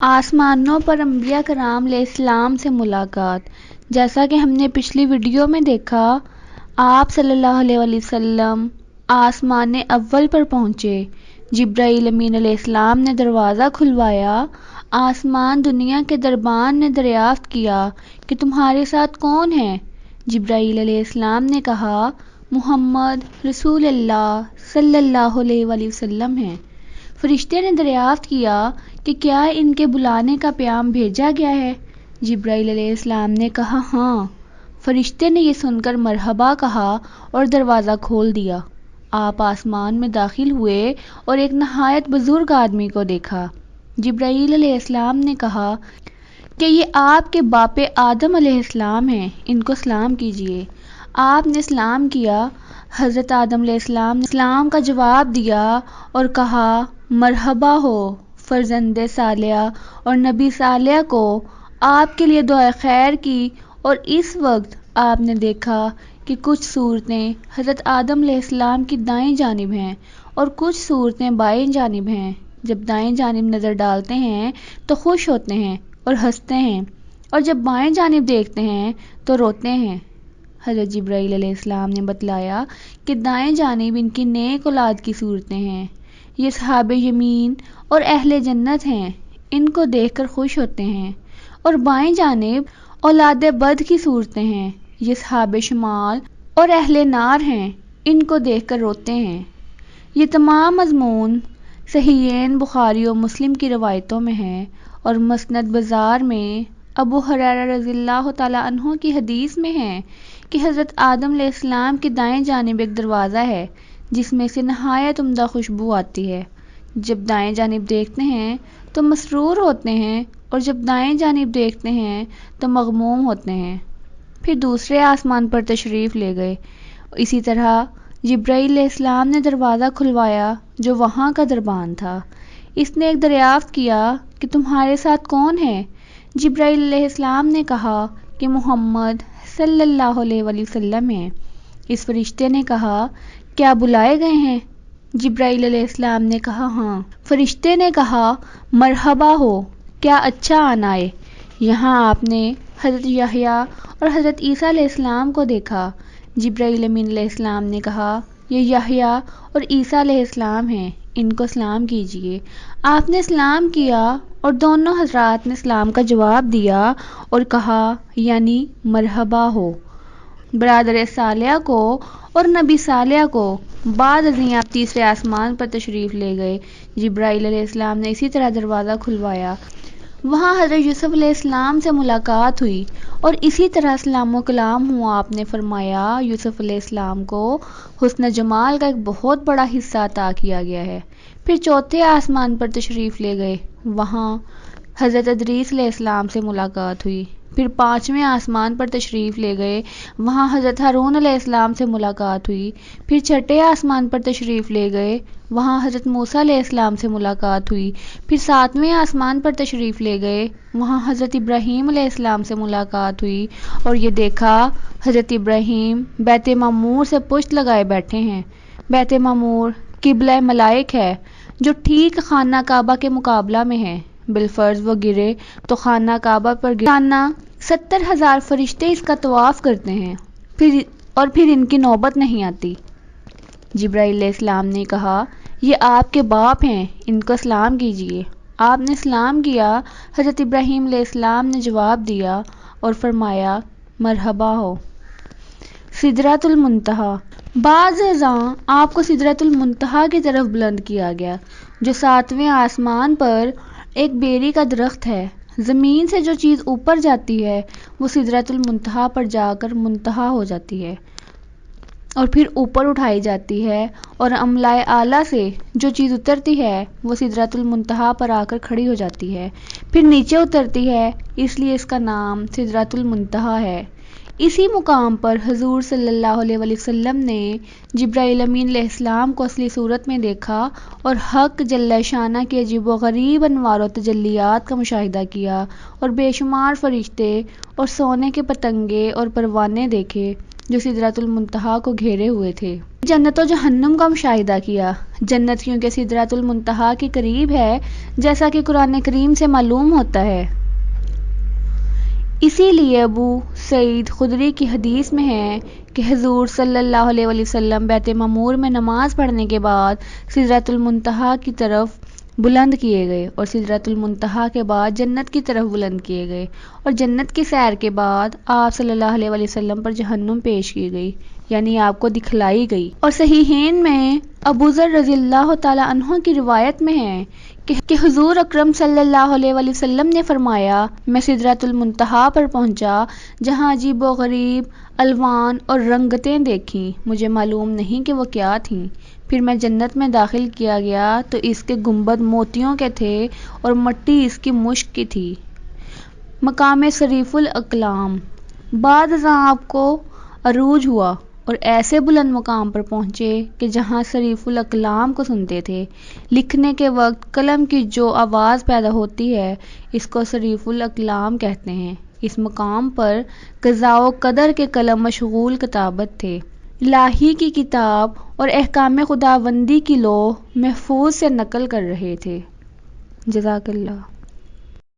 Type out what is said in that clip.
آسمانوں پر انبیاء کرام علیہ السلام سے ملاقات۔ جیسا کہ ہم نے پچھلی ویڈیو میں دیکھا، آپ صلی اللہ علیہ وسلم آسمان اول پر پہنچے، جبرائیل امین علیہ السلام نے دروازہ کھلوایا، آسمان دنیا کے دربان نے دریافت کیا کہ تمہارے ساتھ کون ہے؟ جبرائیل علیہ السلام نے کہا محمد رسول اللہ صلی اللہ علیہ وسلم ہیں۔ فرشتے نے دریافت کیا کہ کیا ان کے بلانے کا پیام بھیجا گیا ہے؟ جبرائیل علیہ السلام نے کہا ہاں۔ فرشتے نے یہ سن کر مرحبا کہا اور دروازہ کھول دیا۔ آپ آسمان میں داخل ہوئے اور ایک نہایت بزرگ آدمی کو دیکھا۔ جبرائیل علیہ السلام نے کہا کہ یہ آپ کے باپ آدم علیہ السلام ہیں، ان کو سلام کیجیے۔ آپ نے سلام کیا۔ حضرت آدم علیہ السلام نے سلام کا جواب دیا اور کہا مرحبا ہو فرزند صالح اور نبی صالح کو۔ آپ کے لیے دعائے خیر کی اور اس وقت آپ نے دیکھا کہ کچھ صورتیں حضرت آدم علیہ السلام کی دائیں جانب ہیں اور کچھ صورتیں بائیں جانب ہیں۔ جب دائیں جانب نظر ڈالتے ہیں تو خوش ہوتے ہیں اور ہنستے ہیں، اور جب بائیں جانب دیکھتے ہیں تو روتے ہیں۔ حضرت جبرائیل علیہ السلام نے بتلایا کہ دائیں جانب ان کی نیک اولاد کی صورتیں ہیں، یہ اصحاب یمین اور اہل جنت ہیں، ان کو دیکھ کر خوش ہوتے ہیں، اور بائیں جانب اولاد بد کی صورتیں ہیں، یہ اصحاب شمال اور اہل نار ہیں، ان کو دیکھ کر روتے ہیں۔ یہ تمام مضمون صحیحین بخاری و مسلم کی روایتوں میں ہیں، اور مسند بزار میں ابو ہریرہ رضی اللہ تعالیٰ عنہ کی حدیث میں ہے کہ حضرت آدم علیہ السلام کی دائیں جانب ایک دروازہ ہے جس میں سے نہایت عمدہ خوشبو آتی ہے۔ جب دائیں جانب دیکھتے ہیں تو مسرور ہوتے ہیں، اور جب دائیں جانب دیکھتے ہیں تو مغموم ہوتے ہیں۔ پھر دوسرے آسمان پر تشریف لے گئے۔ اسی طرح جبرائیل علیہ السلام نے دروازہ کھلوایا جو وہاں کا دربان تھا۔ اس نے ایک دریافت کیا کہ تمہارے ساتھ کون ہے؟ جبرائیل علیہ السلام نے کہا کہ محمد صلی اللہ علیہ وسلم ہیں۔ اس فرشتے نے کہا کیا بلائے گئے ہیں؟ جبرائیل علیہ السلام نے کہا ہاں۔ فرشتے نے کہا مرحبا ہو، کیا اچھا آنا ہے۔ یہاں آپ نے حضرت یحییٰ اور حضرت عیسیٰ علیہ السلام کو دیکھا۔ جبرائیل امین علیہ السلام نے کہا یہ یحییٰ اور عیسیٰ علیہ السلام ہیں، ان کو سلام کیجیے۔ آپ نے سلام کیا اور دونوں حضرات نے سلام کا جواب دیا اور کہا یعنی مرحبا ہو برادر صالح کو اور نبی صالح کو۔ بعد ازیں آپ تیسرے آسمان پر تشریف لے گئے۔ جبرائیل علیہ السلام نے اسی طرح دروازہ کھلوایا۔ وہاں حضرت یوسف علیہ السلام سے ملاقات ہوئی اور اسی طرح سلام و کلام ہوا۔ آپ نے فرمایا یوسف علیہ السلام کو حسن جمال کا ایک بہت بڑا حصہ عطا کیا گیا ہے۔ پھر چوتھے آسمان پر تشریف لے گئے، وہاں حضرت ادریس علیہ السلام سے ملاقات ہوئی۔ پھر پانچویں آسمان پر تشریف لے گئے، وہاں حضرت ہارون علیہ السلام سے ملاقات ہوئی۔ پھر چھٹے آسمان پر تشریف لے گئے، وہاں حضرت موسیٰ علیہ السلام سے ملاقات ہوئی۔ پھر ساتویں آسمان پر تشریف لے گئے، وہاں حضرت ابراہیم علیہ السلام سے ملاقات ہوئی، اور یہ دیکھا حضرت ابراہیم بیت معمور سے پشت لگائے بیٹھے ہیں۔ بیت معمور قبلہ ملائک ہے جو ٹھیک خانہ کعبہ کے مقابلہ میں ہے۔ بالفرض وہ گرے تو خانہ کعبہ پر روزانہ 70,000 فرشتے اس کا طواف کرتے ہیں، پھر ان کی نوبت نہیں آتی۔ جبرائیل علیہ السلام نے کہا یہ آپ کے باپ ہیں، ان کو سلام کیجیے۔ آپ نے سلام کیا۔ حضرت ابراہیم علیہ السلام نے جواب دیا اور فرمایا مرحبا ہو سدرۃ المنتہا۔ بعض ازاں آپ کو سدرۃ المنتہا کی طرف بلند کیا گیا جو 7ویں آسمان پر ایک بیری کا درخت ہے۔ زمین سے جو چیز اوپر جاتی ہے وہ سدرۃ المنتہا پر جا کر منتہا ہو جاتی ہے اور پھر اوپر اٹھائی جاتی ہے، اور املائے اعلیٰ سے جو چیز اترتی ہے وہ سدرۃ المنتہا پر آ کر کھڑی ہو جاتی ہے، پھر نیچے اترتی ہے، اس لیے اس کا نام سدرۃ المنتہا ہے۔ اسی مقام پر حضور صلی اللہ علیہ وسلم نے جبرائیل امین علیہ السلام کو اصلی صورت میں دیکھا اور حق جل شانہ کی عجیب و غریب انوار و تجلیات کا مشاہدہ کیا، اور بے شمار فرشتے اور سونے کے پتنگے اور پروانے دیکھے جو سدرۃ المنتہا کو گھیرے ہوئے تھے۔ جنت و جہنم کا مشاہدہ کیا۔ جنت کیونکہ سدرۃ المنتہا کے قریب ہے، جیسا کہ قرآن کریم سے معلوم ہوتا ہے۔ اسی لیے ابو سعید خدری کی حدیث میں ہے کہ حضور صلی اللہ علیہ وسلم بیت معمور میں نماز پڑھنے کے بعد سدرۃ المنتہا کی طرف بلند کیے گئے اور سدرۃ المنتہا کے بعد جنت کی طرف بلند کیے گئے، اور جنت کی سیر کے بعد آپ صلی اللہ علیہ وسلم پر جہنم پیش کی گئی، یعنی آپ کو دکھلائی گئی۔ اور صحیحین میں ابو ذر رضی اللہ تعالی عنہ کی روایت میں ہے کہ حضور اکرم صلی اللہ علیہ وسلم نے فرمایا، میں سدرۃ المنتہا پر پہنچا جہاں عجیب و غریب الوان اور رنگتیں دیکھیں، مجھے معلوم نہیں کہ وہ کیا تھیں۔ پھر میں جنت میں داخل کیا گیا تو اس کے گنبد موتیوں کے تھے اور مٹی اس کی مشک کی تھی۔ مقام صریف الاقلام، بعد ازاں آپ کو عروج ہوا اور ایسے بلند مقام پر پہنچے کہ جہاں صریف الاقلام کو سنتے تھے۔ لکھنے کے وقت قلم کی جو آواز پیدا ہوتی ہے اس کو صریف الاقلام کہتے ہیں۔ اس مقام پر قضاء و قدر کے قلم مشغول کتابت تھے، الہی کی کتاب اور احکام خداوندی کی لوح محفوظ سے نقل کر رہے تھے۔ جزاک اللہ۔